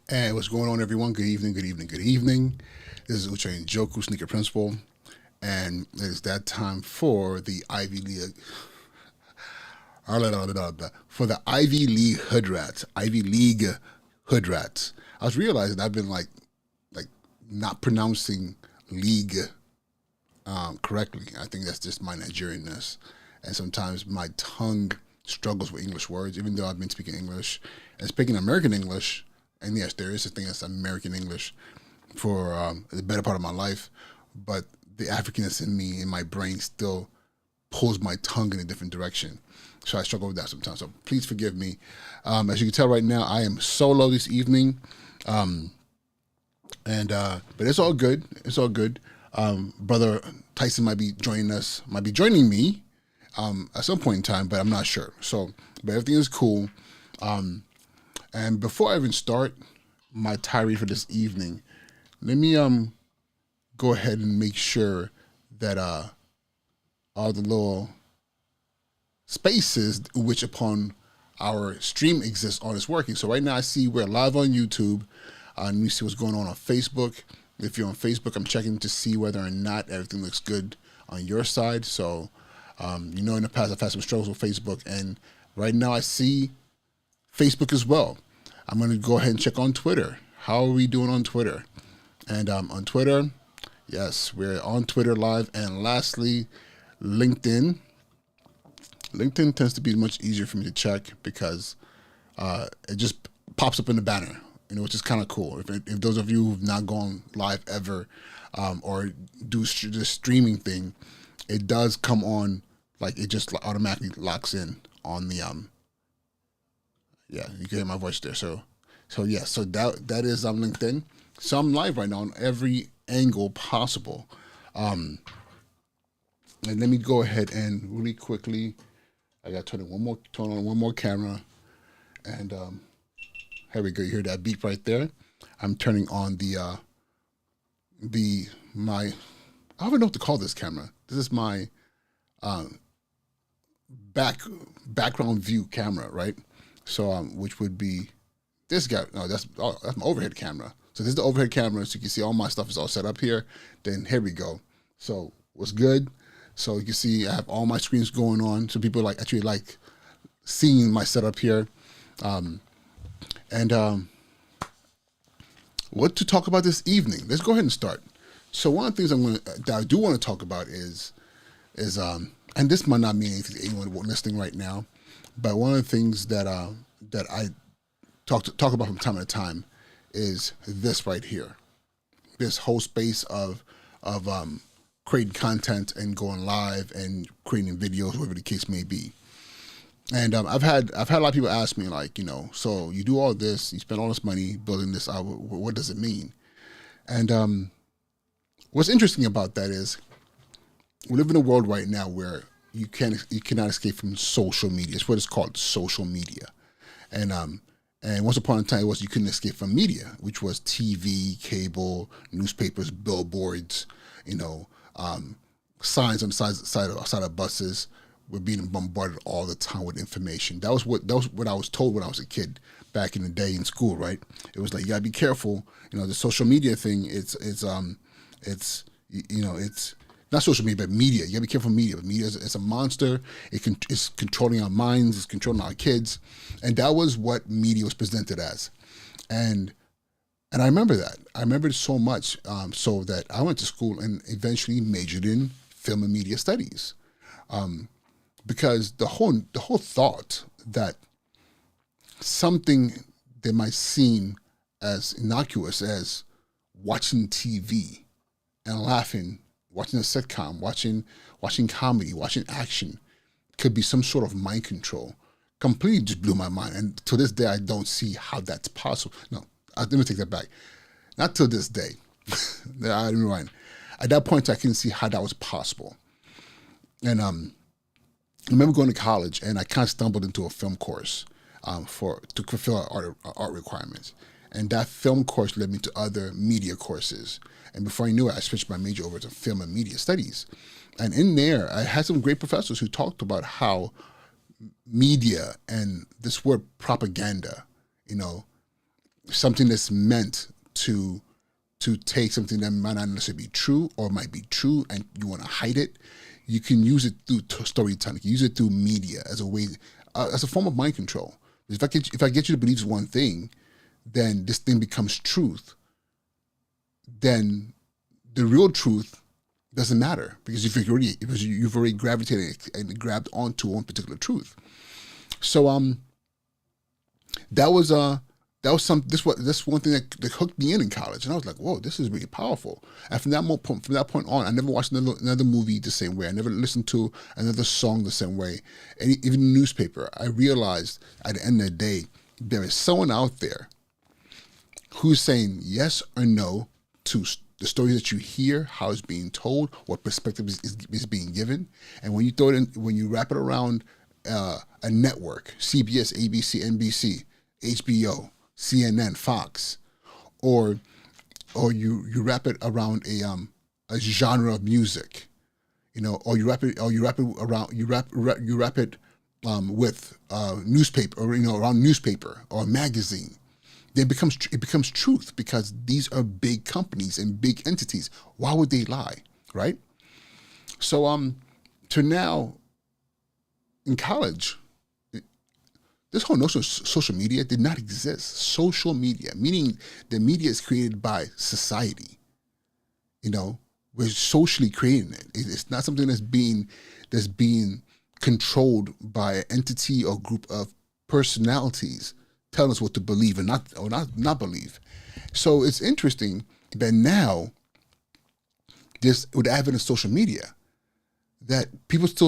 And what's going on, everyone? Good evening, good evening, good evening. This is Uche Joku, Sneaker Principal, and it is that time for the Ivy League. For the Ivy League Hoodrats. Ivy League Hoodrats. I was realizing I've been like not pronouncing league correctly. I think that's just my Nigerianness, and sometimes my tongue struggles with English words, even though I've been speaking English and speaking American English. And yes, there is a thing that's American English for the better part of my life, but the Africanness in me, in my brain, still pulls my tongue in a different direction. So I struggle with that sometimes. So please forgive me. As you can tell right now, I am solo this evening, but it's all good. It's all good. Brother Tyson might be joining us, might be joining me at some point in time, but I'm not sure. So, but everything is cool. And before I even start my tirade for this evening, let me go ahead and make sure that all the little spaces which upon our stream exists on is working. So right now I see we're live on YouTube. Let me see what's going on Facebook. If you're on Facebook, I'm checking to see whether or not everything looks good on your side. So, in the past I've had some struggles with Facebook, and right now I see Facebook as well. I'm going to go ahead and check on Twitter. How are we doing on Twitter? And on Twitter, yes, we're on Twitter live. And lastly, LinkedIn. LinkedIn tends to be much easier for me to check because it just pops up in the banner, which is kind of cool. If those of you who've not gone live ever or do the streaming thing, it does come on, like it just automatically locks in on the yeah, you can hear my voice there. So that is LinkedIn. So I'm live right now on every angle possible. And let me go ahead and really quickly, I got to turn on one more camera, and here we go. You hear that beep right there? I'm turning on my I don't even know what to call this camera. This is my background view camera, right? So, which would be this guy. No, that's my overhead camera. So this is the overhead camera, so you can see all my stuff is all set up here. Then here we go. So what's good? So you can see I have all my screens going on. So people actually like seeing my setup here. And what to talk about this evening? Let's go ahead and start. So one of the things that I do want to talk about is and this might not mean anything to anyone listening right now, but one of the things that I talk about from time to time is this right here, this whole space of creating content and going live and creating videos, whatever the case may be. And I've had a lot of people ask me so you do all this, you spend all this money building this out. What does it mean? And what's interesting about that is we live in a world right now where you cannot escape from social media. It's what it's called, social media. And once upon a time you couldn't escape from media, which was TV, cable, newspapers, billboards, signs on the side of buses. We're being bombarded all the time with information. That was what I was told when I was a kid back in the day in school, right? It was like, you gotta be careful. The social media thing, it's not social media, but media. You gotta be careful of media. Media is a monster. It's controlling our minds. It's controlling our kids. And that was what media was presented as. And I remember that. I remember it so much so that I went to school and eventually majored in film and media studies. Because the whole thought that something that might seem as innocuous as watching TV and laughing, watching a sitcom, watching comedy, watching action, could be some sort of mind control, completely just blew my mind. And to this day, I don't see how that's possible. No, let me take that back. Not to this day. I didn't rewind. At that point, I couldn't see how that was possible. And I remember going to college, and I kind of stumbled into a film course to fulfill art requirements. And that film course led me to other media courses. And before I knew it, I switched my major over to film and media studies. And in there, I had some great professors who talked about how media and this word propaganda, something that's meant to take something that might not necessarily be true or might be true and you want to hide it, you can use it through storytelling. You can use it through media as a way, as a form of mind control. If I get you to believe one thing, then this thing becomes truth. Then the real truth doesn't matter because you've already gravitated and grabbed onto one particular truth. So that was this one thing that hooked me in college, and I was like, whoa, this is really powerful. And from that point on, I never watched another movie the same way. I never listened to another song the same way. And even the newspaper, I realized at the end of the day, there is someone out there who's saying yes or no to the stories that you hear, how it's being told, what perspective is being given. And when you throw it in, when you wrap it around a network, CBS, ABC, NBC, HBO, CNN, Fox, or you wrap it around a genre of music, or you wrap it with newspaper, or around newspaper or magazine, then it becomes truth because these are big companies and big entities. Why would they lie, right? So to now in college, this whole notion of social media did not exist. Social media, meaning the media is created by society. We're socially creating it. It's not something that's being controlled by an entity or group of personalities telling us what to believe and not believe. So it's interesting that now, with the advent of social media, that people still